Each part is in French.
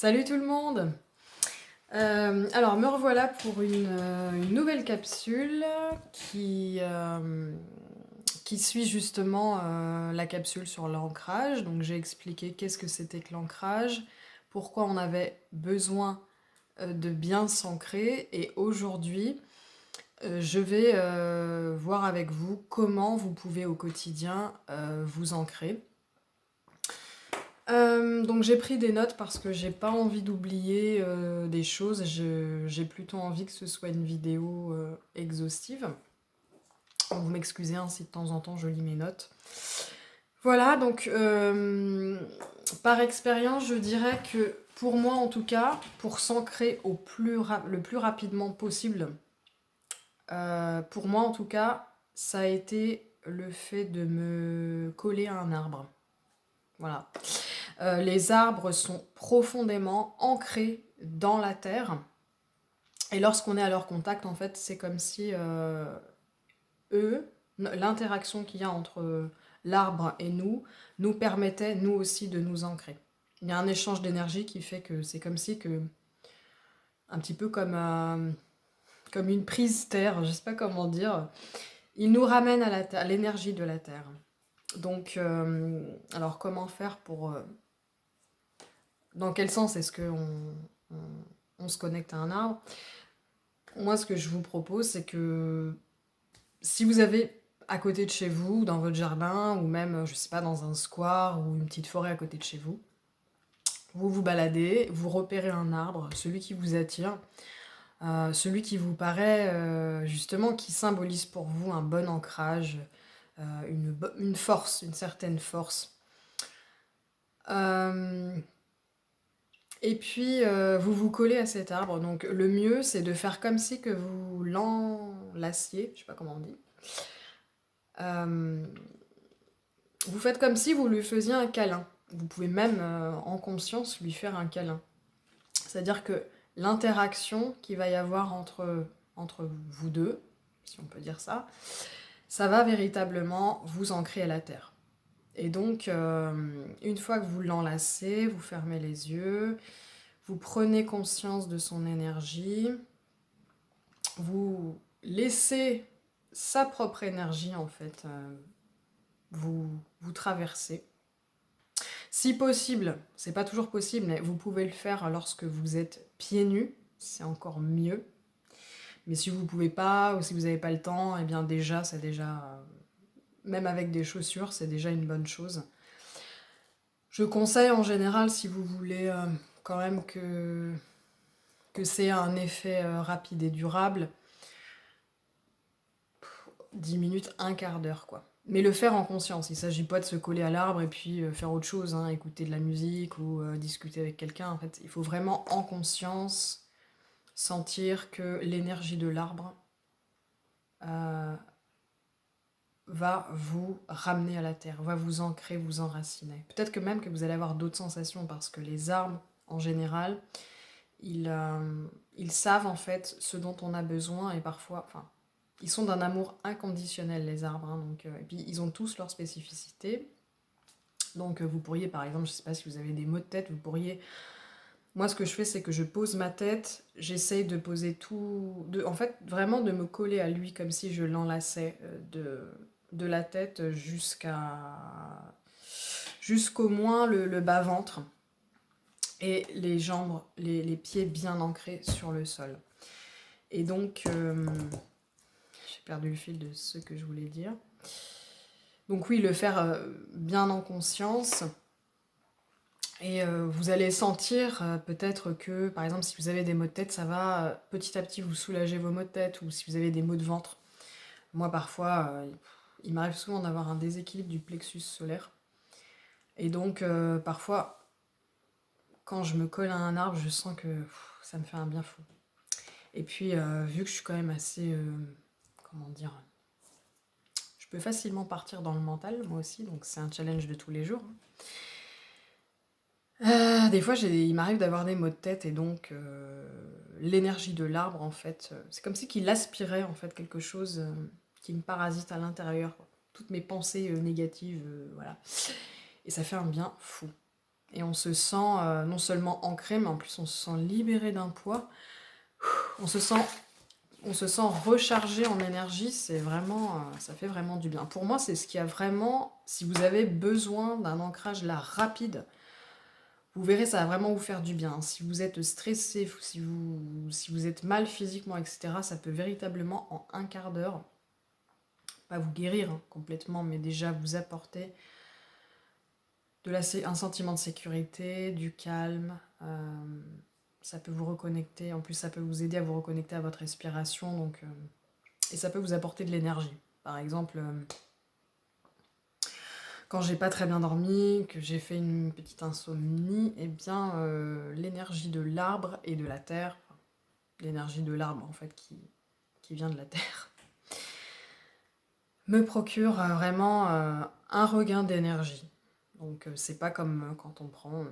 Salut tout le monde! Alors me revoilà pour une nouvelle capsule qui, qui suit justement, la capsule sur l'ancrage. Donc j'ai expliqué qu'est-ce que c'était que l'ancrage, pourquoi on avait besoin, de bien s'ancrer et aujourd'hui, je vais, voir avec vous comment vous pouvez au quotidien, vous ancrer. Donc j'ai pris des notes parce que j'ai pas envie d'oublier, des choses. J'ai plutôt envie que ce soit une vidéo, exhaustive. Donc vous m'excusez, hein, si de temps en temps je lis mes notes. Voilà, donc par expérience, je dirais que pour moi en tout cas, pour s'ancrer le plus rapidement possible, pour moi en tout cas, ça a été le fait de me coller à un arbre. Voilà. Les arbres sont profondément ancrés dans la terre. Et lorsqu'on est à leur contact, en fait, c'est comme si l'interaction qu'il y a entre l'arbre et nous permettait, nous aussi, de nous ancrer. Il y a un échange d'énergie qui fait que c'est comme si que, un petit peu comme une prise terre, je sais pas comment dire, il nous ramène à l'énergie de la terre. Donc, alors comment faire pour dans quel sens est-ce on se connecte à un arbre? Moi, ce que je vous propose, c'est que si vous avez à côté de chez vous, dans votre jardin, ou même, je sais pas, dans un square ou une petite forêt à côté de chez vous, vous vous baladez, vous repérez un arbre, celui qui vous attire, celui qui vous paraît, justement, qui symbolise pour vous un bon ancrage, une force, une certaine force. Euh, Et puis, vous vous collez à cet arbre. Donc, le mieux, c'est de faire comme si que vous l'enlaciez, je sais pas comment on dit. Euh, Vous faites comme si vous lui faisiez un câlin. Vous pouvez même, en conscience, lui faire un câlin. C'est-à-dire que l'interaction qu'il va y avoir entre vous deux, si on peut dire ça, ça va véritablement vous ancrer à la terre. Et donc, une fois que vous l'enlacez, vous fermez les yeux, vous prenez conscience de son énergie, vous laissez sa propre énergie en fait vous traverser. Si possible, c'est pas toujours possible, mais vous pouvez le faire lorsque vous êtes pieds nus, c'est encore mieux. Mais si vous pouvez pas ou si vous n'avez pas le temps, eh bien déjà, c'est déjà, même avec des chaussures, c'est déjà une bonne chose. Je conseille en général si vous voulez quand même que c'est un effet rapide et durable, 10 minutes, un quart d'heure, quoi. Mais le faire en conscience, il ne s'agit pas de se coller à l'arbre et puis faire autre chose, hein, écouter de la musique ou discuter avec quelqu'un. En fait, il faut vraiment en conscience sentir que l'énergie de l'arbre euh, va vous ramener à la terre, va vous ancrer, vous enraciner. Peut-être que même que vous allez avoir d'autres sensations parce que les arbres, en général, ils savent en fait ce dont on a besoin et parfois, enfin, ils sont d'un amour inconditionnel les arbres, hein, donc, et puis ils ont tous leurs spécificités. Donc vous pourriez par exemple, je sais pas si vous avez des maux de tête, vous pourriez... Moi ce que je fais c'est que je pose ma tête, j'essaye de poser tout... En fait vraiment de me coller à lui comme si je l'enlaçais de la tête jusqu'au moins le bas-ventre et les jambes, les pieds bien ancrés sur le sol. Et donc, j'ai perdu le fil de ce que je voulais dire. Donc oui, le faire bien en conscience. Et vous allez sentir peut-être que, par exemple, si vous avez des maux de tête, ça va petit à petit vous soulager vos maux de tête, ou si vous avez des maux de ventre. Moi, parfois, il m'arrive souvent d'avoir un déséquilibre du plexus solaire. Et donc, parfois, quand je me colle à un arbre, je sens que ça me fait un bien fou. Et puis, vu que je suis quand même assez, comment dire, je peux facilement partir dans le mental, moi aussi, donc c'est un challenge de tous les jours. Des fois, il m'arrive d'avoir des maux de tête et donc l'énergie de l'arbre, en fait, c'est comme si qu'il aspirait en fait quelque chose qui me parasite à l'intérieur. Toutes mes pensées négatives, voilà. Et ça fait un bien fou. Et on se sent non seulement ancré, mais en plus on se sent libéré d'un poids. On se sent rechargé en énergie, c'est vraiment, ça fait vraiment du bien. Pour moi, c'est ce qui a vraiment, si vous avez besoin d'un ancrage là rapide, vous verrez, ça va vraiment vous faire du bien. Si vous êtes stressé, si vous êtes mal physiquement, etc., ça peut véritablement, en un quart d'heure, pas vous guérir complètement, mais déjà vous apporter un sentiment de sécurité, du calme. Ça peut vous reconnecter, en plus ça peut vous aider à vous reconnecter à votre respiration, donc, et ça peut vous apporter de l'énergie. Par exemple, quand j'ai pas très bien dormi, que j'ai fait une petite insomnie, eh bien l'énergie de l'arbre et de la terre, l'énergie de l'arbre en fait qui vient de la terre, me procure vraiment un regain d'énergie. Donc c'est pas comme quand on prend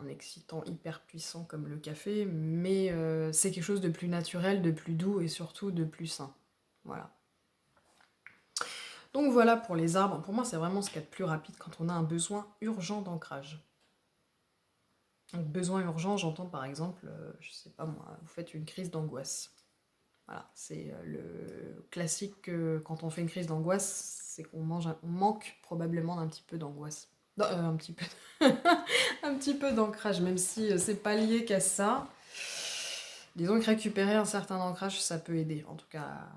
un excitant hyper puissant comme le café, mais c'est quelque chose de plus naturel, de plus doux et surtout de plus sain. Voilà. Donc voilà pour les arbres. Pour moi, c'est vraiment ce qu'il y a de plus rapide quand on a un besoin urgent d'ancrage. Donc besoin urgent, j'entends par exemple, je sais pas moi, vous faites une crise d'angoisse. Voilà, c'est le classique quand on fait une crise d'angoisse, c'est qu'on manque probablement d'un petit peu d'angoisse. Un petit peu, un petit peu d'ancrage, même si c'est pas lié qu'à ça. Disons que récupérer un certain ancrage, ça peut aider, en tout cas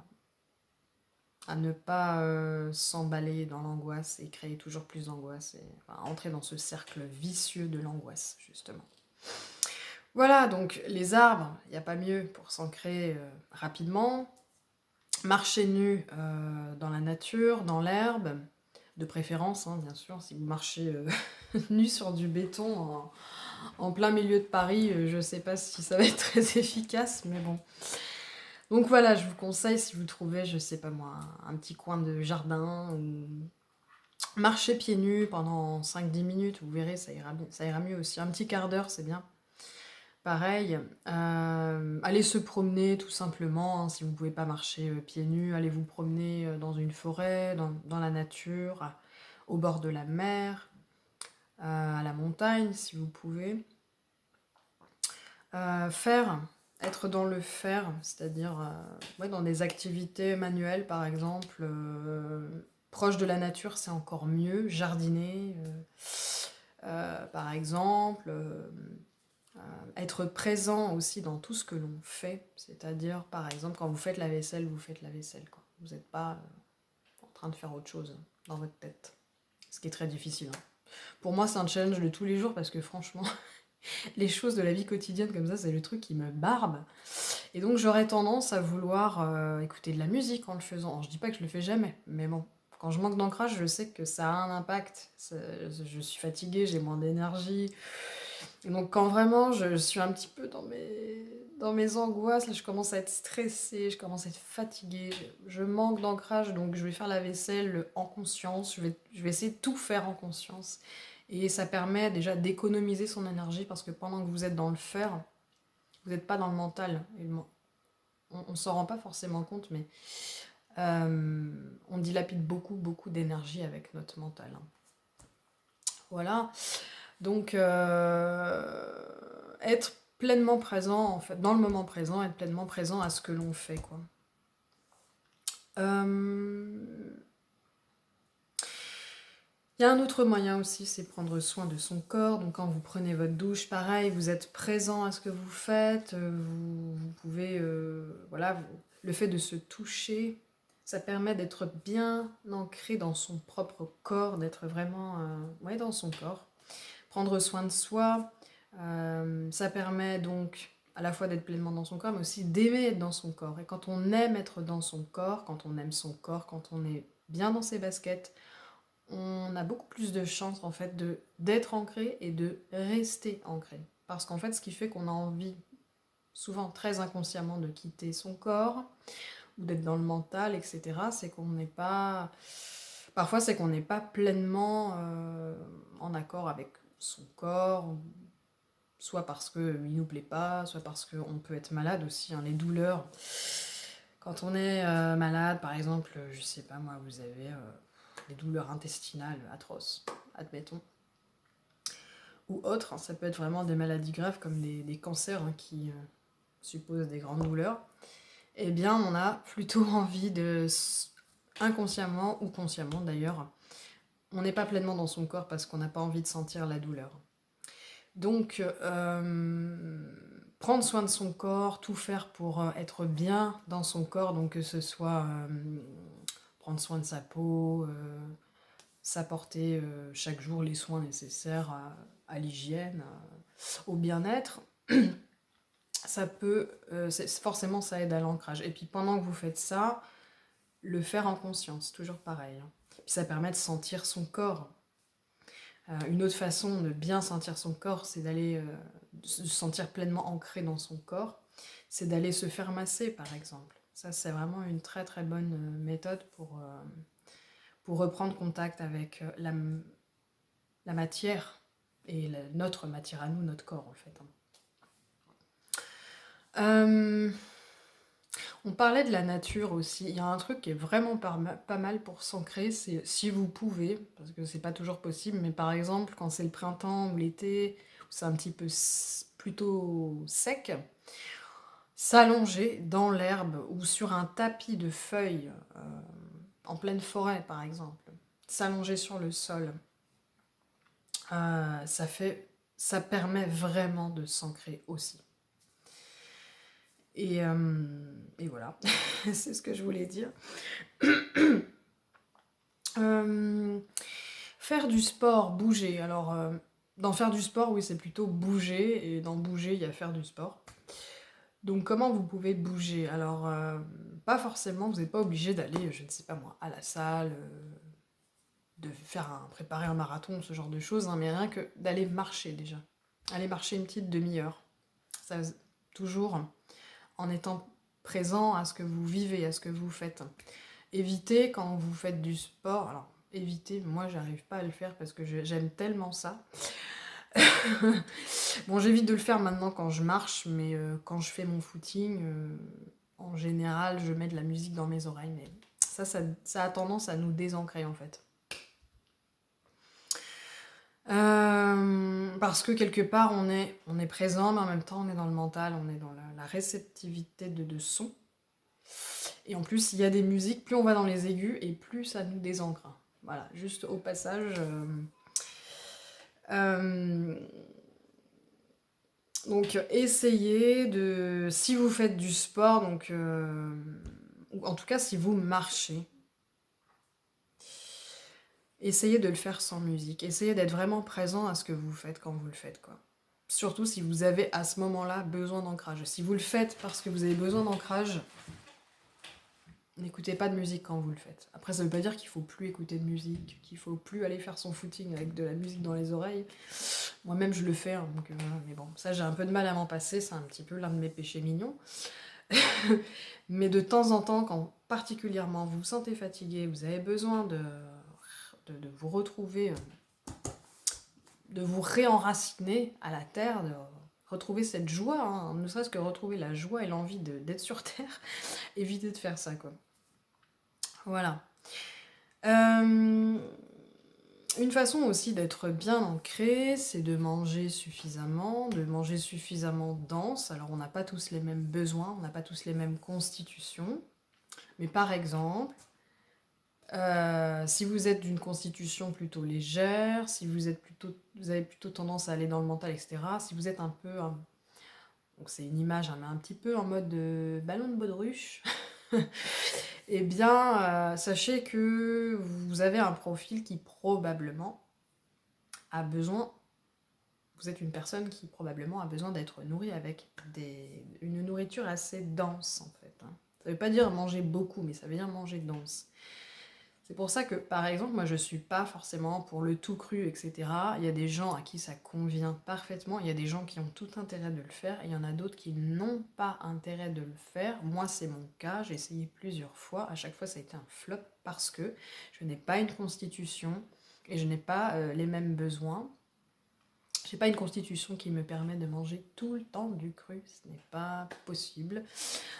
à ne pas s'emballer dans l'angoisse et créer toujours plus d'angoisse et enfin, entrer dans ce cercle vicieux de l'angoisse, justement. Voilà, donc les arbres, il n'y a pas mieux pour s'ancrer rapidement. Marcher nu dans la nature, dans l'herbe, de préférence, hein, bien sûr. Si vous marchez nu sur du béton en plein milieu de Paris, je ne sais pas si ça va être très efficace, mais bon. Donc voilà, je vous conseille, si vous trouvez, je sais pas moi, un petit coin de jardin, ou marcher pieds nus pendant 5-10 minutes, vous verrez, ça ira mieux aussi. Un petit quart d'heure, c'est bien. Pareil, allez se promener tout simplement, hein, si vous ne pouvez pas marcher pieds nus, allez vous promener dans une forêt, dans la nature, au bord de la mer, à la montagne si vous pouvez. Être dans le faire, c'est-à-dire dans des activités manuelles par exemple, proche de la nature c'est encore mieux, jardiner par exemple. Être présent aussi dans tout ce que l'on fait, c'est-à-dire par exemple quand vous faites la vaisselle, vous faites la vaisselle, quoi. Vous n'êtes pas en train de faire autre chose dans votre tête, ce qui est très difficile, hein. Pour moi c'est un challenge de tous les jours parce que franchement les choses de la vie quotidienne comme ça c'est le truc qui me barbe et donc j'aurais tendance à vouloir écouter de la musique en le faisant. Alors, je dis pas que je le fais jamais, mais bon, quand je manque d'ancrage je sais que ça a un impact, je suis fatiguée, j'ai moins d'énergie. Et donc quand vraiment je suis un petit peu dans mes angoisses, là je commence à être stressée, je commence à être fatiguée, je manque d'ancrage, donc je vais faire la vaisselle en conscience, je vais essayer de tout faire en conscience. Et ça permet déjà d'économiser son énergie parce que pendant que vous êtes dans le faire, vous n'êtes pas dans le mental. Et on ne s'en rend pas forcément compte, mais on dilapide beaucoup d'énergie avec notre mental, hein. Voilà. Donc, être pleinement présent, en fait, dans le moment présent, être pleinement présent à ce que l'on fait, quoi. Il y a un autre moyen aussi, c'est prendre soin de son corps. Donc quand vous prenez votre douche, pareil, vous êtes présent à ce que vous faites. Vous pouvez, le fait de se toucher, ça permet d'être bien ancré dans son propre corps, d'être vraiment dans son corps. Prendre soin de soi, ça permet donc à la fois d'être pleinement dans son corps, mais aussi d'aimer être dans son corps. Et quand on aime être dans son corps, quand on aime son corps, quand on est bien dans ses baskets, on a beaucoup plus de chances en fait d'être ancré et de rester ancré. Parce qu'en fait, ce qui fait qu'on a envie, souvent très inconsciemment, de quitter son corps ou d'être dans le mental, etc., c'est qu'on n'est pas... Parfois, c'est qu'on n'est pas pleinement en accord avec son corps, soit parce qu'il ne nous plaît pas, soit parce qu'on peut être malade aussi, hein, les douleurs. Quand on est malade, par exemple, je sais pas moi, vous avez des douleurs intestinales atroces, admettons. ou autres, hein, ça peut être vraiment des maladies graves comme des cancers hein, qui supposent des grandes douleurs, eh bien on a plutôt envie de, inconsciemment ou consciemment d'ailleurs, on n'est pas pleinement dans son corps parce qu'on n'a pas envie de sentir la douleur. Donc, prendre soin de son corps, tout faire pour être bien dans son corps, donc que ce soit prendre soin de sa peau, s'apporter chaque jour les soins nécessaires à l'hygiène, au bien-être, ça peut, forcément ça aide à l'ancrage. Et puis pendant que vous faites ça, le faire en conscience, toujours pareil. Hein. Puis ça permet de sentir son corps. Une autre façon de bien sentir son corps, c'est d'aller de se sentir pleinement ancré dans son corps, c'est d'aller se faire masser par exemple. Ça c'est vraiment une très très bonne méthode pour reprendre contact avec la matière et notre matière à nous, notre corps en fait. On parlait de la nature aussi. Il y a un truc qui est vraiment pas mal pour s'ancrer, c'est si vous pouvez, parce que c'est pas toujours possible, mais par exemple quand c'est le printemps ou l'été, où c'est un petit peu plutôt sec, s'allonger dans l'herbe ou sur un tapis de feuilles en pleine forêt par exemple, s'allonger sur le sol, ça permet vraiment de s'ancrer aussi. Et voilà, c'est ce que je voulais dire. Faire du sport, bouger. Alors, dans faire du sport, oui, c'est plutôt bouger, et dans bouger, il y a faire du sport. Donc, comment vous pouvez bouger? Alors, pas forcément, vous n'êtes pas obligé d'aller, je ne sais pas moi, à la salle, de préparer un marathon, ce genre de choses, hein, mais rien que d'aller marcher déjà. Aller marcher une petite demi-heure. Ça, toujours en étant présent à ce que vous vivez, à ce que vous faites. Évitez quand vous faites du sport, alors évitez, moi j'arrive pas à le faire parce que j'aime tellement ça. Bon, j'évite de le faire maintenant quand je marche, mais quand je fais mon footing, en général je mets de la musique dans mes oreilles, mais ça a tendance à nous désancrer en fait. Parce que quelque part on est présent, mais en même temps on est dans le mental, on est dans la réceptivité de son. Et en plus, il y a des musiques, plus on va dans les aigus et plus ça nous désancre. Voilà, juste au passage. Donc essayez de, si vous faites du sport, donc, ou en tout cas si vous marchez, essayez de le faire sans musique. Essayez d'être vraiment présent à ce que vous faites quand vous le faites, quoi. Surtout si vous avez à ce moment-là besoin d'ancrage. Si vous le faites parce que vous avez besoin d'ancrage, n'écoutez pas de musique quand vous le faites. Après, ça veut pas dire qu'il faut plus écouter de musique, qu'il faut plus aller faire son footing avec de la musique dans les oreilles. Moi-même, je le fais, hein, donc, mais bon, ça j'ai un peu de mal à m'en passer, c'est un petit peu l'un de mes péchés mignons. Mais de temps en temps, quand particulièrement vous vous sentez fatigué, vous avez besoin de vous retrouver, de vous réenraciner à la terre, de retrouver cette joie, hein, ne serait-ce que retrouver la joie et l'envie d'être sur terre, évitez de faire ça, quoi. Voilà. Une façon aussi d'être bien ancré, c'est de manger suffisamment dense. Alors on n'a pas tous les mêmes besoins, on n'a pas tous les mêmes constitutions. Mais par exemple, si vous êtes d'une constitution plutôt légère, si vous avez plutôt tendance à aller dans le mental, etc. Si vous êtes un peu, donc c'est une image, hein, mais un petit peu en mode ballon de baudruche. Eh bien, sachez que vous avez un profil qui probablement a besoin, vous êtes une personne qui probablement a besoin d'être nourrie avec une nourriture assez dense en fait. Hein. Ça veut pas dire manger beaucoup, mais ça veut dire manger dense. C'est pour ça que, par exemple, moi je suis pas forcément pour le tout cru, etc. Il y a des gens à qui ça convient parfaitement, il y a des gens qui ont tout intérêt de le faire, et il y en a d'autres qui n'ont pas intérêt de le faire. Moi c'est mon cas, j'ai essayé plusieurs fois, à chaque fois ça a été un flop parce que je n'ai pas une constitution et je n'ai pas les mêmes besoins. J'ai pas une constitution qui me permet de manger tout le temps du cru, ce n'est pas possible.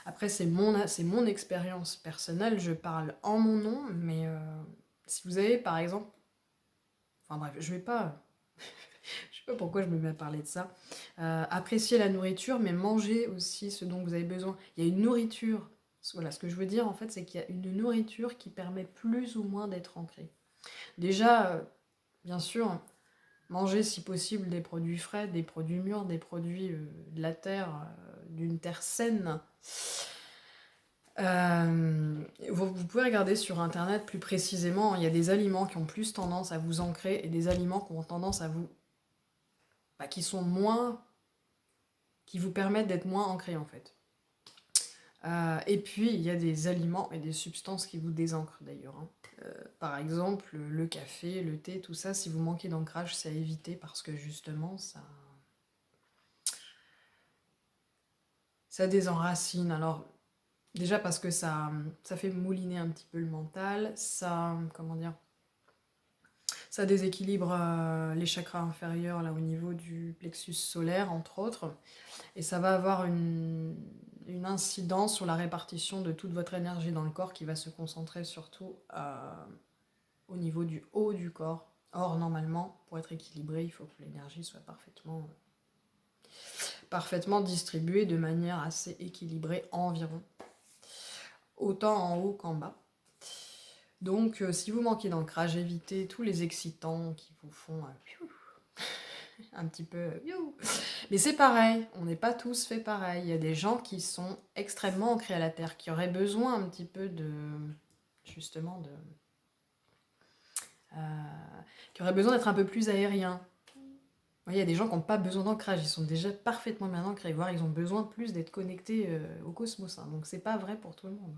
Après, c'est mon expérience personnelle, je parle en mon nom, mais si vous avez par exemple... Enfin bref, je vais pas sais pas pourquoi je me mets à parler de ça. Appréciez la nourriture, mais mangez aussi ce dont vous avez besoin. Il y a une nourriture, voilà, ce que je veux dire en fait, c'est qu'il y a une nourriture qui permet plus ou moins d'être ancrée. Déjà, bien sûr, mangez si possible des produits frais, des produits mûrs, des produits de la terre, d'une terre saine. Vous pouvez regarder sur internet plus précisément, il y a des aliments qui ont plus tendance à vous ancrer et des aliments qui ont tendance à vous... qui sont moins... qui vous permettent d'être moins ancrés en fait. Et puis il y a des aliments et des substances qui vous désancrent d'ailleurs. Hein. Par exemple, le café, le thé, tout ça, si vous manquez d'ancrage, c'est à éviter parce que justement ça désenracine. Alors déjà parce que ça fait mouliner un petit peu le mental, ça, comment dire, ça déséquilibre les chakras inférieurs là au niveau du plexus solaire entre autres, et ça va avoir une incidence sur la répartition de toute votre énergie dans le corps qui va se concentrer surtout au niveau du haut du corps. Or normalement, pour être équilibré, il faut que l'énergie soit parfaitement distribuée de manière assez équilibrée environ, autant en haut qu'en bas. Donc, si vous manquez d'ancrage, évitez tous les excitants qui vous font un petit peu... Mais c'est pareil, on n'est pas tous fait pareil. Il y a des gens qui sont extrêmement ancrés à la terre, qui auraient besoin un petit peu de... justement de... qui auraient besoin d'être un peu plus aériens. Il y a des gens qui n'ont pas besoin d'ancrage, ils sont déjà parfaitement bien ancrés, voire ils ont besoin plus d'être connectés au cosmos. Hein. Donc c'est pas vrai pour tout le monde.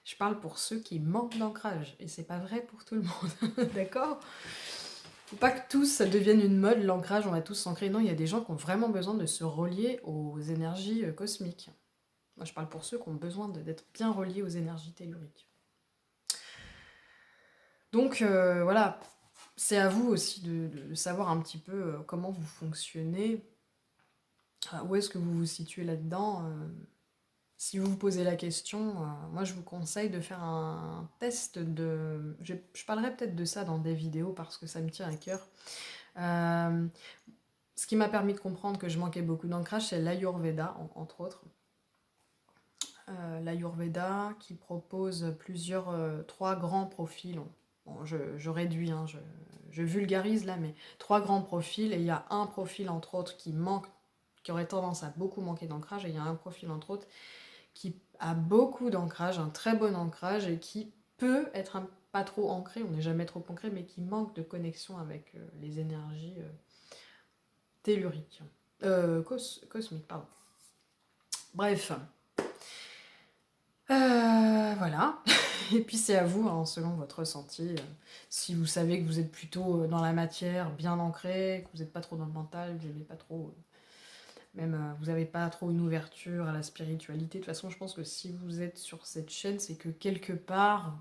Je parle pour ceux qui manquent d'ancrage, et c'est pas vrai pour tout le monde, d'accord? Faut pas que tous ça devienne une mode, l'ancrage, on va tous s'ancrer. Non, il y a des gens qui ont vraiment besoin de se relier aux énergies cosmiques. Moi je parle pour ceux qui ont besoin d'être bien reliés aux énergies telluriques. Donc voilà, c'est à vous aussi de savoir un petit peu comment vous fonctionnez, où est-ce que vous vous situez là-dedans. Si vous vous posez la question, moi je vous conseille de faire un test de... Je parlerai peut-être de ça dans des vidéos parce que ça me tient à cœur. Ce qui m'a permis de comprendre que je manquais beaucoup d'ancrage, c'est l'Ayurveda, entre autres. L'Ayurveda qui propose trois grands profils. Bon, je réduis, hein, je vulgarise là, mais trois grands profils, et il y a un profil entre autres qui aurait tendance à beaucoup manquer d'ancrage, et il y a un profil entre autres qui a beaucoup d'ancrage, un très bon ancrage, et qui peut être pas trop ancré, on n'est jamais trop ancré, mais qui manque de connexion avec les énergies telluriques. Cosmiques, pardon. Bref. Voilà. Et puis c'est à vous, hein, selon votre ressenti. Si vous savez que vous êtes plutôt dans la matière, bien ancré, que vous n'êtes pas trop dans le mental, vous n'aimez pas trop... Même vous n'avez pas trop une ouverture à la spiritualité. De toute façon, je pense que si vous êtes sur cette chaîne, c'est que quelque part,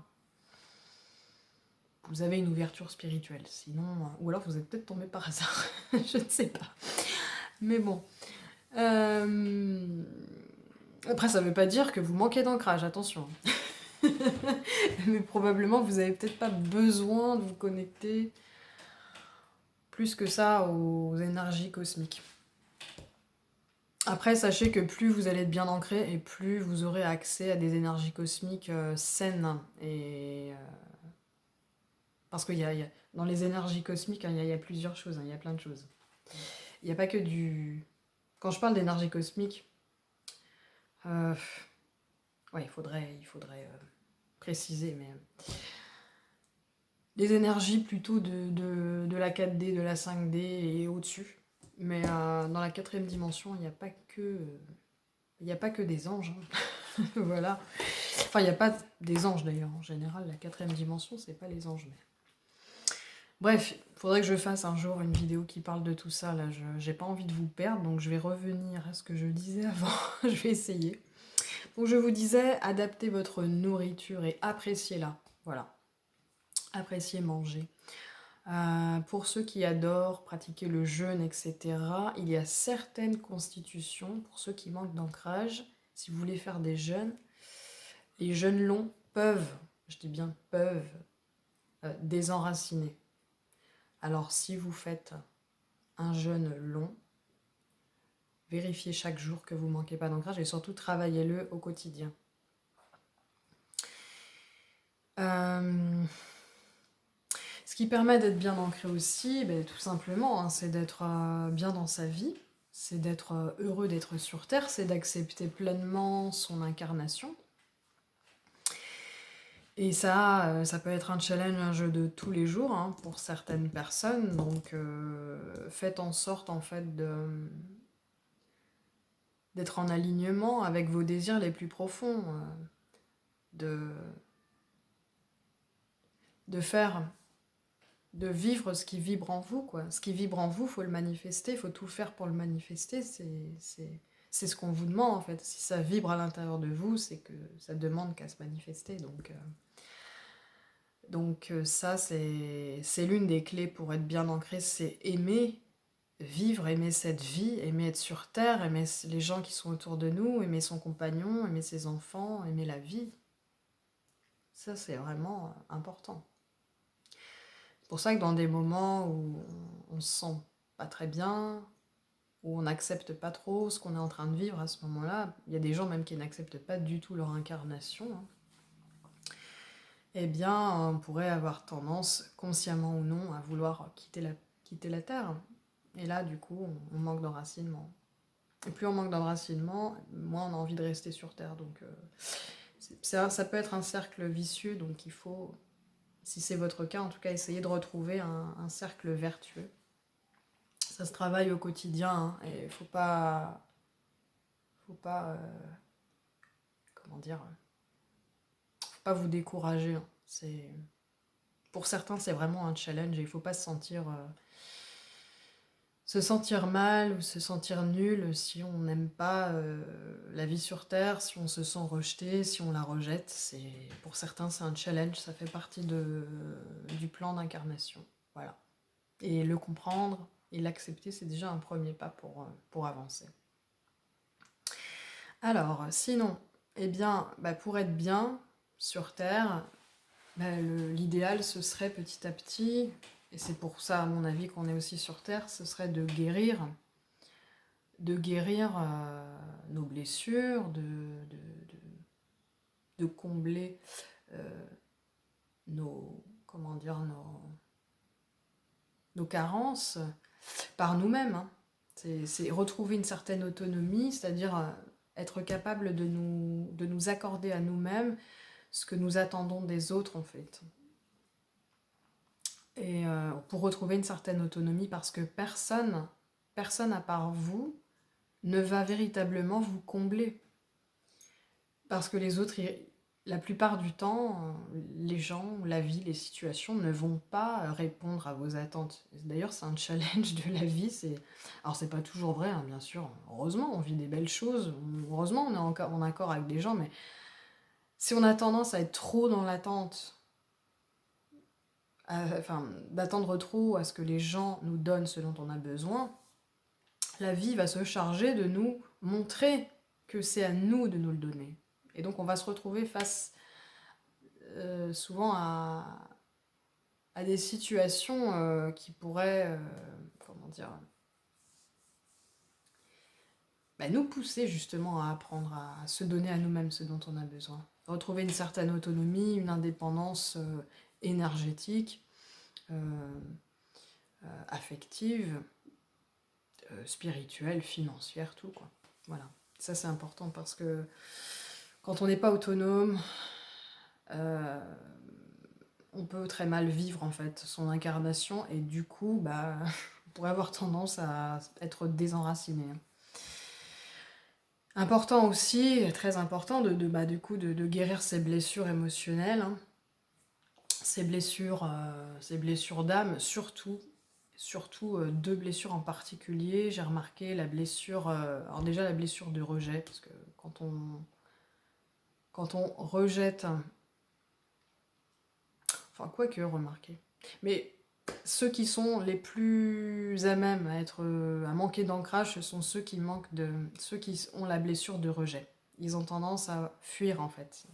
vous avez une ouverture spirituelle. Sinon, ou alors vous êtes peut-être tombé par hasard. Je ne sais pas. Mais bon. Après, ça ne veut pas dire que vous manquez d'ancrage, attention. Mais probablement, vous n'avez peut-être pas besoin de vous connecter plus que ça aux énergies cosmiques. Après, sachez que plus vous allez être bien ancré et plus vous aurez accès à des énergies cosmiques saines. Et, parce que dans les énergies cosmiques, hein, il y a plusieurs choses, hein, il y a plein de choses. Il n'y a pas que du... Quand je parle d'énergie cosmique, ouais, il faudrait préciser, mais... les énergies plutôt de la 4D, de la 5D et au-dessus. Mais dans la 4e dimension, il n'y a pas que des anges. Hein. Voilà. Enfin, il n'y a pas des anges d'ailleurs. En général, la 4e dimension, c'est pas les anges. Mais... Bref, il faudrait que je fasse un jour une vidéo qui parle de tout ça. Là, j'ai pas envie de vous perdre, donc je vais revenir à ce que je disais avant. Je vais essayer. Donc je vous disais, adaptez votre nourriture et appréciez-la. Voilà. Appréciez manger. Pour ceux qui adorent pratiquer le jeûne, etc., il y a certaines constitutions, pour ceux qui manquent d'ancrage, si vous voulez faire des jeûnes, les jeûnes longs peuvent, je dis bien peuvent, désenraciner. Alors si vous faites un jeûne long. Vérifiez chaque jour que vous ne manquez pas d'ancrage et surtout travaillez-le au quotidien. Ce qui permet d'être bien ancré aussi, tout simplement, c'est d'être bien dans sa vie, c'est d'être heureux d'être sur Terre, c'est d'accepter pleinement son incarnation. Et ça peut être un challenge de tous les jours pour certaines personnes, donc faites en sorte en fait d'être en alignement avec vos désirs les plus profonds, de vivre ce qui vibre en vous, quoi. Ce qui vibre en vous, faut le manifester, il faut tout faire pour le manifester, c'est ce qu'on vous demande en fait. Si ça vibre à l'intérieur de vous, c'est que ça demande qu'à se manifester, donc ça, c'est l'une des clés pour être bien ancré, c'est aimer vivre, aimer cette vie, aimer être sur Terre, aimer les gens qui sont autour de nous, aimer son compagnon, aimer ses enfants, aimer la vie. Ça, c'est vraiment important. C'est pour ça que dans des moments où on se sent pas très bien, où on n'accepte pas trop ce qu'on est en train de vivre à ce moment-là, il y a des gens même qui n'acceptent pas du tout leur incarnation, eh bien, on pourrait avoir tendance, consciemment ou non, à vouloir quitter la Terre. Et là, du coup, on manque d'enracinement. Et plus on manque d'enracinement, moins on a envie de rester sur Terre. Donc, ça peut être un cercle vicieux, donc il faut, si c'est votre cas, en tout cas, essayer de retrouver un cercle vertueux. Ça se travaille au quotidien, et il faut pas comment dire, faut pas vous décourager. Pour certains, c'est vraiment un challenge, et il faut pas se sentir mal ou se sentir nul si on n'aime pas la vie sur Terre, si on se sent rejeté, si on la rejette. Pour certains, c'est un challenge, ça fait partie du plan d'incarnation. Voilà. Et le comprendre et l'accepter, c'est déjà un premier pas pour avancer. Alors, sinon, eh bien, pour être bien sur Terre, l'idéal, ce serait petit à petit, et c'est pour ça, à mon avis, qu'on est aussi sur Terre, ce serait de guérir nos blessures, de combler nos carences par nous-mêmes. C'est retrouver une certaine autonomie, c'est-à-dire être capable de nous accorder à nous-mêmes ce que nous attendons des autres en fait. Et pour retrouver une certaine autonomie, parce que personne à part vous ne va véritablement vous combler. Parce que les autres, la plupart du temps, les gens, la vie, les situations ne vont pas répondre à vos attentes. D'ailleurs, c'est un challenge de la vie. Alors, c'est pas toujours vrai, bien sûr. Heureusement, on vit des belles choses. Heureusement, on est en accord avec des gens. Mais si on a tendance à être trop dans l'attente, d'attendre trop à ce que les gens nous donnent ce dont on a besoin, la vie va se charger de nous montrer que c'est à nous de nous le donner. Et donc on va se retrouver face souvent à des situations qui pourraient, nous pousser justement à apprendre à se donner à nous-mêmes ce dont on a besoin. Retrouver une certaine autonomie, une indépendance énergétique, affective, spirituelle, financière, tout quoi. Voilà. Ça c'est important parce que quand on n'est pas autonome, on peut très mal vivre en fait son incarnation et du coup, on pourrait avoir tendance à être désenraciné. Important aussi, très important, de guérir ses blessures émotionnelles, ces blessures d'âme, surtout deux blessures en particulier. J'ai remarqué la blessure, alors déjà la blessure de rejet, parce que quand on rejette, quoique remarquez, mais ceux qui sont les plus à même à manquer d'ancrage, ce sont ceux qui ont la blessure de rejet. Ils ont tendance à fuir en fait.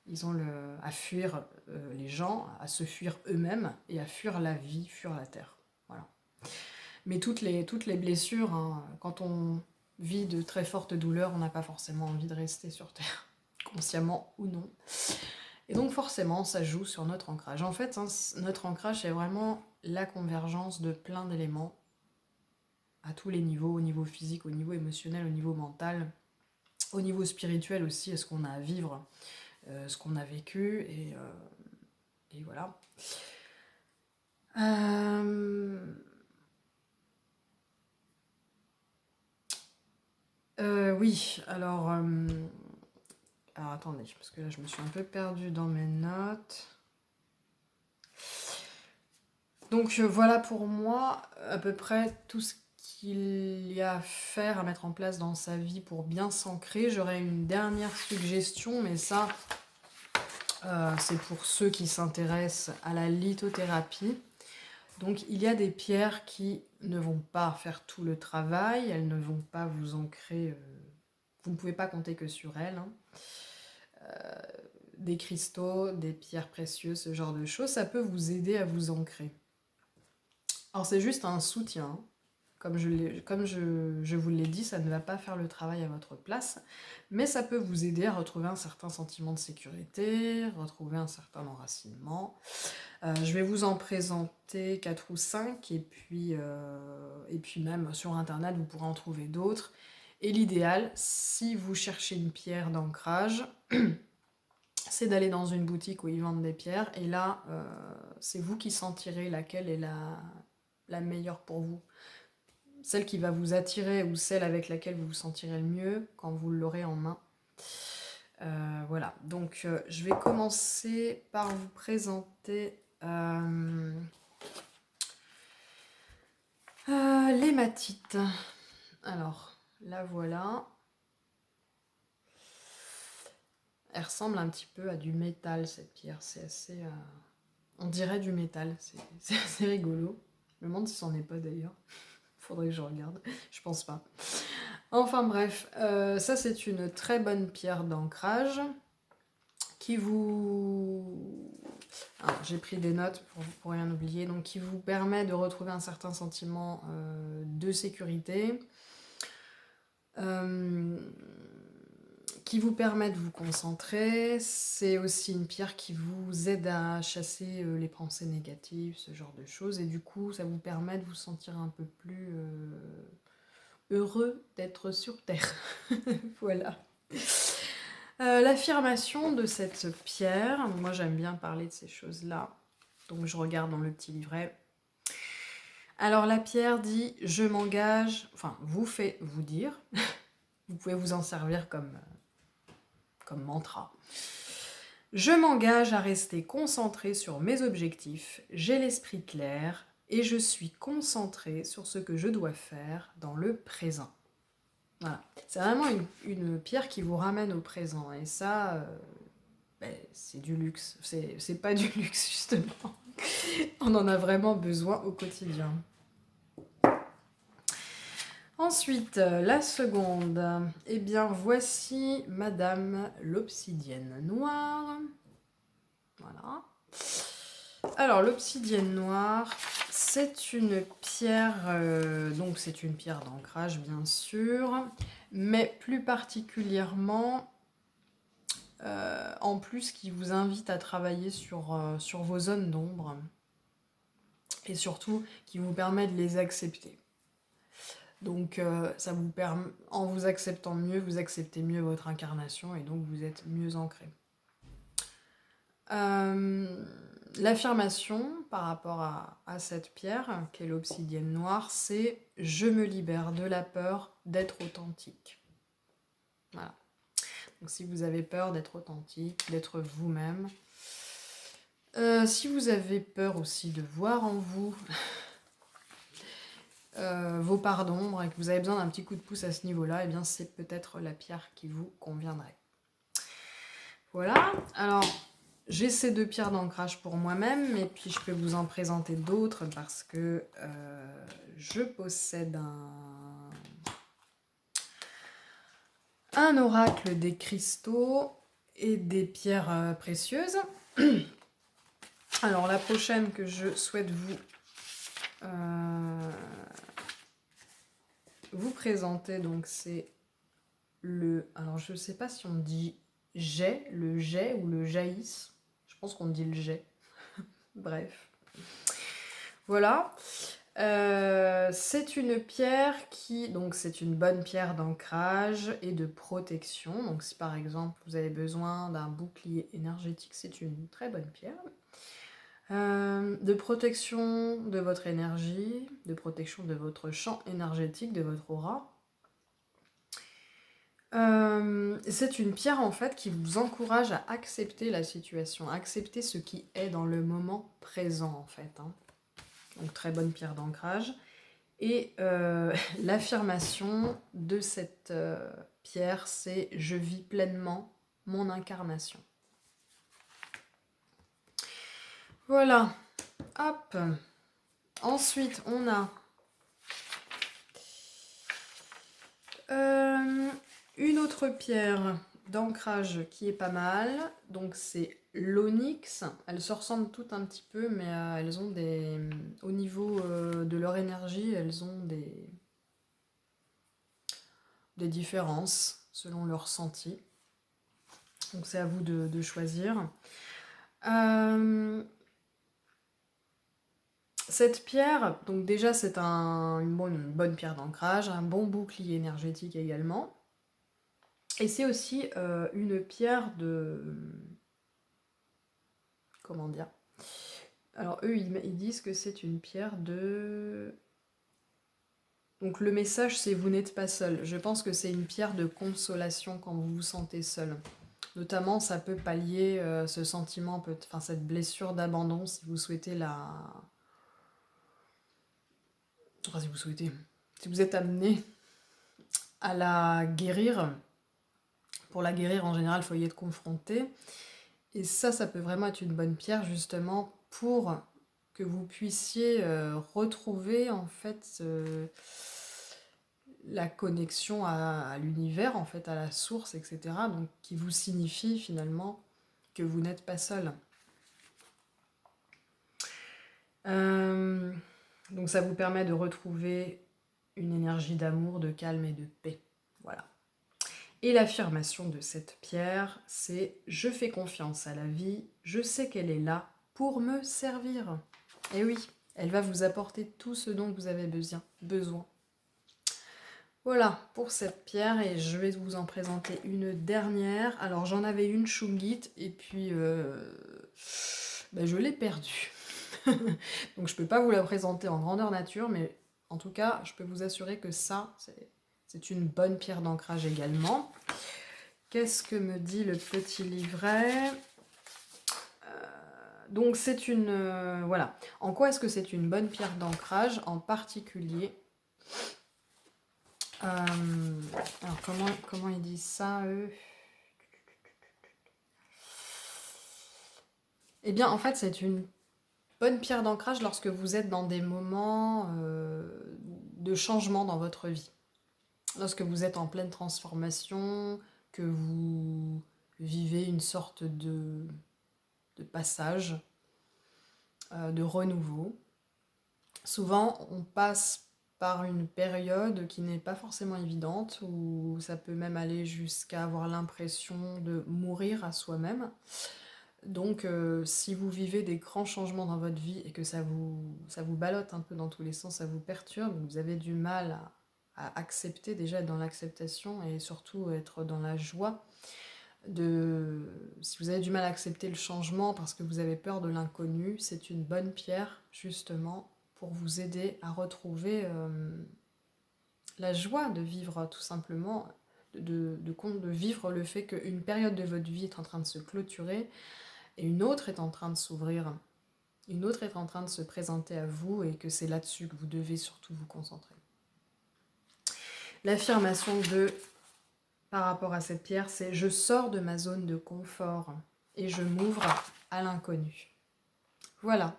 Ils ont à fuir les gens, à se fuir eux-mêmes et à fuir la vie, fuir la terre. Voilà. Mais toutes les blessures, hein, quand on vit de très fortes douleurs, on n'a pas forcément envie de rester sur Terre, consciemment ou non. Et donc forcément, ça joue sur notre ancrage. En fait, hein, notre ancrage, c'est vraiment la convergence de plein d'éléments à tous les niveaux, au niveau physique, au niveau émotionnel, au niveau mental, au niveau spirituel aussi, ce qu'on a à vivre, ce qu'on a vécu, et voilà. Oui, alors attendez, parce que là je me suis un peu perdue dans mes notes. Donc voilà pour moi à peu près tout ce qu'il y a à faire, à mettre en place dans sa vie pour bien s'ancrer. J'aurais une dernière suggestion, mais ça c'est pour ceux qui s'intéressent à la lithothérapie. Donc il y a des pierres qui ne vont pas faire tout le travail, elles ne vont pas vous ancrer, vous ne pouvez pas compter que sur elles. Hein. Des cristaux, des pierres précieuses, ce genre de choses, ça peut vous aider à vous ancrer. Alors c'est juste un soutien, comme je vous l'ai dit, ça ne va pas faire le travail à votre place, mais ça peut vous aider à retrouver un certain sentiment de sécurité, retrouver un certain enracinement. Je vais vous en présenter 4 ou 5, et puis même sur internet vous pourrez en trouver d'autres. Et l'idéal, si vous cherchez une pierre d'ancrage, c'est d'aller dans une boutique où ils vendent des pierres, et là, c'est vous qui sentirez laquelle est la meilleure pour vous. Celle qui va vous attirer ou celle avec laquelle vous vous sentirez le mieux quand vous l'aurez en main. Voilà, donc je vais commencer par vous présenter l'hématite. Alors, la voilà. Elle ressemble un petit peu à du métal, cette pierre. C'est assez... on dirait du métal, c'est assez rigolo. Je me demande si c'en est pas d'ailleurs. Faudrait que je regarde. Je pense pas. Enfin bref, ça c'est une très bonne pierre d'ancrage qui vous... j'ai pris des notes pour rien oublier. Donc qui vous permet de retrouver un certain sentiment de sécurité. Qui vous permet de vous concentrer. C'est aussi une pierre qui vous aide à chasser les pensées négatives, ce genre de choses. Et du coup, ça vous permet de vous sentir un peu plus heureux d'être sur Terre. Voilà. L'affirmation de cette pierre, moi j'aime bien parler de ces choses-là, donc je regarde dans le petit livret. Alors la pierre dit « je m'engage », enfin vous fait vous dire, vous pouvez vous en servir comme mantra. Je m'engage à rester concentré sur mes objectifs, j'ai l'esprit clair et je suis concentré sur ce que je dois faire dans le présent. Voilà. C'est vraiment une pierre qui vous ramène au présent. Et ça, c'est du luxe. C'est pas du luxe, justement. On en a vraiment besoin au quotidien. Ensuite, la seconde. Eh bien, voici Madame l'obsidienne noire. Voilà. Alors, l'obsidienne noire, c'est une pierre, donc c'est une pierre d'ancrage, bien sûr, mais plus particulièrement, en plus, qui vous invite à travailler sur vos zones d'ombre, et surtout, qui vous permet de les accepter. Donc, ça vous permet, en vous acceptant mieux, vous acceptez mieux votre incarnation, et donc vous êtes mieux ancré. L'affirmation par rapport à cette pierre, qui est l'obsidienne noire, c'est « je me libère de la peur d'être authentique ». Voilà. Donc si vous avez peur d'être authentique, d'être vous-même, si vous avez peur aussi de voir en vous vos parts d'ombre et que vous avez besoin d'un petit coup de pouce à ce niveau-là, eh bien c'est peut-être la pierre qui vous conviendrait. Voilà, alors... j'ai ces 2 pierres d'ancrage pour moi-même, et puis je peux vous en présenter d'autres parce que je possède un oracle des cristaux et des pierres précieuses. Alors la prochaine que je souhaite vous vous présenter, donc c'est le... Alors je sais pas si on dit jet, le jet ou le jaillis. Je pense qu'on dit le jet. Bref. Voilà. C'est une pierre qui... Donc c'est une bonne pierre d'ancrage et de protection. Donc si par exemple vous avez besoin d'un bouclier énergétique, c'est une très bonne pierre. De protection de votre énergie, de protection de votre champ énergétique, de votre aura. C'est une pierre en fait qui vous encourage à accepter la situation, accepter ce qui est dans le moment présent en fait. Hein. Donc très bonne pierre d'ancrage. Et l'affirmation de cette pierre, c'est « Je vis pleinement mon incarnation ». Voilà. Hop. Ensuite, on a une autre pierre d'ancrage qui est pas mal. Donc c'est l'onyx. Elles se ressemblent toutes un petit peu, mais elles ont des... Au niveau de leur énergie, elles ont des différences selon leur ressenti. Donc c'est à vous de choisir. Cette pierre, donc déjà c'est une bonne pierre d'ancrage, un bon bouclier énergétique également. Et c'est aussi une pierre de... Comment dire? Alors eux, ils disent que c'est une pierre de... Donc le message, c'est « vous n'êtes pas seul ». Je pense que c'est une pierre de consolation quand vous vous sentez seul. Notamment, ça peut pallier ce sentiment, enfin cette blessure d'abandon, si vous souhaitez la... Enfin, si vous souhaitez... Si vous êtes amené à la guérir, pour la guérir en général, il faut y être confronté. Et ça peut vraiment être une bonne pierre justement pour que vous puissiez retrouver en fait la connexion à l'univers, en fait à la source, etc. Donc qui vous signifie finalement que vous n'êtes pas seul. Donc ça vous permet de retrouver une énergie d'amour, de calme et de paix. Voilà. Et l'affirmation de cette pierre, c'est « Je fais confiance à la vie, je sais qu'elle est là pour me servir ». Et oui, elle va vous apporter tout ce dont vous avez besoin. Voilà pour cette pierre, et je vais vous en présenter une dernière. Alors j'en avais une Shungite, et puis je l'ai perdue. Donc je ne peux pas vous la présenter en grandeur nature, mais en tout cas, je peux vous assurer que ça, c'est une bonne pierre d'ancrage également. Qu'est-ce que me dit le petit livret? Donc c'est une... voilà. En quoi est-ce que c'est une bonne pierre d'ancrage en particulier? Alors comment ils disent ça, eux? Eh bien, en fait, c'est une bonne pierre d'ancrage lorsque vous êtes dans des moments de changement dans votre vie. Lorsque vous êtes en pleine transformation, que vous vivez une sorte de passage, de renouveau. Souvent, on passe par une période qui n'est pas forcément évidente, où ça peut même aller jusqu'à avoir l'impression de mourir à soi-même. Donc, si vous vivez des grands changements dans votre vie et que ça vous ballotte un peu dans tous les sens, ça vous perturbe, vous avez du mal à accepter, déjà être dans l'acceptation et surtout être dans la joie, si vous avez du mal à accepter le changement parce que vous avez peur de l'inconnu, c'est une bonne pierre justement pour vous aider à retrouver la joie de vivre tout simplement, de vivre le fait qu'une période de votre vie est en train de se clôturer et une autre est en train de s'ouvrir, une autre est en train de se présenter à vous, et que c'est là-dessus que vous devez surtout vous concentrer. L'affirmation par rapport à cette pierre, c'est « Je sors de ma zone de confort et je m'ouvre à l'inconnu ». Voilà.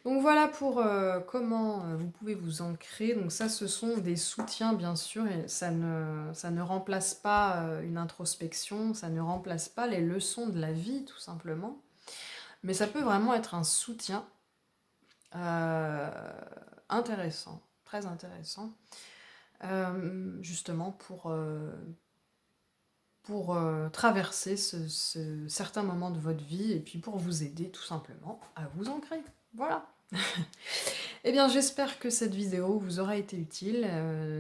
Donc voilà pour comment vous pouvez vous ancrer. Donc ça, ce sont des soutiens, bien sûr, et ça ne remplace pas une introspection, ça ne remplace pas les leçons de la vie, tout simplement. Mais ça peut vraiment être un soutien intéressant, très intéressant. justement pour traverser certains moments de votre vie et puis pour vous aider tout simplement à vous ancrer. Voilà. Eh bien, j'espère que cette vidéo vous aura été utile.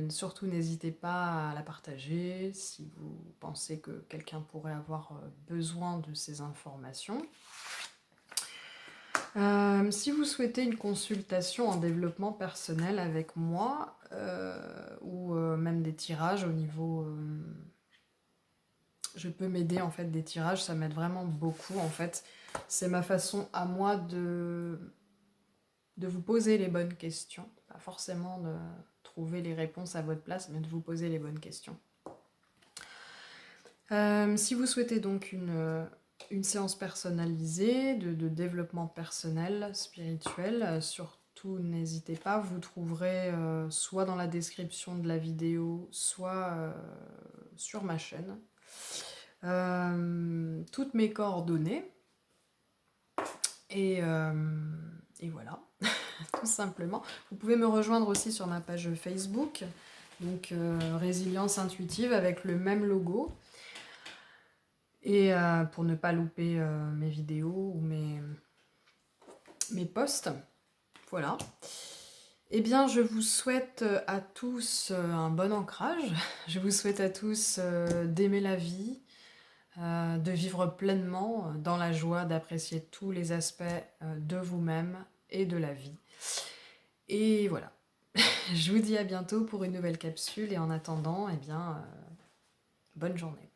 Surtout, n'hésitez pas à la partager si vous pensez que quelqu'un pourrait avoir besoin de ces informations. Si vous souhaitez une consultation en développement personnel avec moi, ou même des tirages au niveau... je peux m'aider en fait des tirages, ça m'aide vraiment beaucoup en fait. C'est ma façon à moi de vous poser les bonnes questions. Pas forcément de trouver les réponses à votre place, mais de vous poser les bonnes questions. Si vous souhaitez donc une séance personnalisée de développement personnel, spirituel, surtout n'hésitez pas, vous trouverez soit dans la description de la vidéo, soit sur ma chaîne, toutes mes coordonnées. Et voilà, tout simplement. Vous pouvez me rejoindre aussi sur ma page Facebook, donc Résilience Intuitive avec le même logo. Et pour ne pas louper mes vidéos ou mes posts. Voilà. Eh bien, je vous souhaite à tous un bon ancrage. Je vous souhaite à tous d'aimer la vie, de vivre pleinement dans la joie, d'apprécier tous les aspects de vous-même et de la vie. Et voilà. Je vous dis à bientôt pour une nouvelle capsule et en attendant, eh bien, bonne journée.